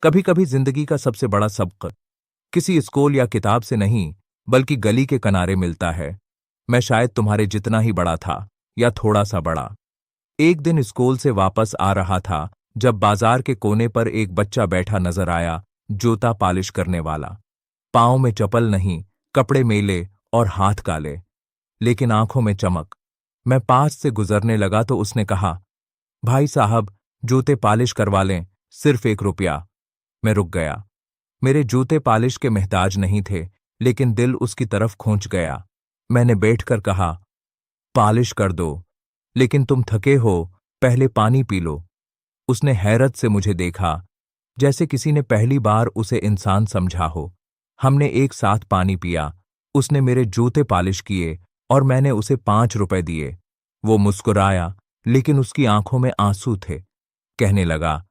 कभी कभी जिंदगी का सबसे बड़ा सबक किसी स्कूल या किताब से नहीं, बल्कि गली के किनारे मिलता है। मैं शायद तुम्हारे जितना ही बड़ा था, या थोड़ा सा बड़ा। एक दिन स्कूल से वापस आ रहा था, जब बाजार के कोने पर एक बच्चा बैठा नजर आया, जूता पॉलिश करने वाला। पाँव में चप्पल नहीं, कपड़े मेले और हाथ काले, लेकिन आंखों में चमक। मैं पास से गुजरने लगा तो उसने कहा, भाई साहब, जूते पॉलिश करवा लें, सिर्फ 1 रुपया। मैं रुक गया। मेरे जूते पॉलिश के मोहताज नहीं थे, लेकिन दिल उसकी तरफ खींच गया। मैंने बैठकर कहा, पॉलिश कर दो, लेकिन तुम थके हो, पहले पानी पी लो। उसने हैरत से मुझे देखा, जैसे किसी ने पहली बार उसे इंसान समझा हो। हमने एक साथ पानी पिया। उसने मेरे जूते पॉलिश किए और मैंने उसे 5 रुपए दिए। वो मुस्कुराया, लेकिन उसकी आंखों में आंसू थे। कहने लगा,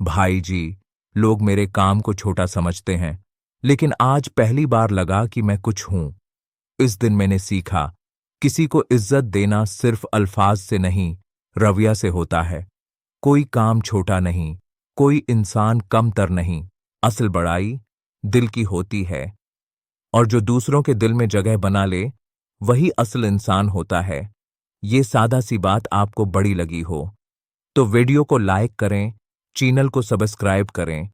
भाई जी, लोग मेरे काम को छोटा समझते हैं, लेकिन आज पहली बार लगा कि मैं कुछ हूं। इस दिन मैंने सीखा, किसी को इज्जत देना सिर्फ अल्फाज से नहीं, रवैया से होता है। कोई काम छोटा नहीं, कोई इंसान कमतर नहीं। असल बड़ाई दिल की होती है, और जो दूसरों के दिल में जगह बना ले, वही असल इंसान होता है। ये सादा सी बात आपको बड़ी लगी हो तो वीडियो को लाइक करें, चैनल को सब्सक्राइब करें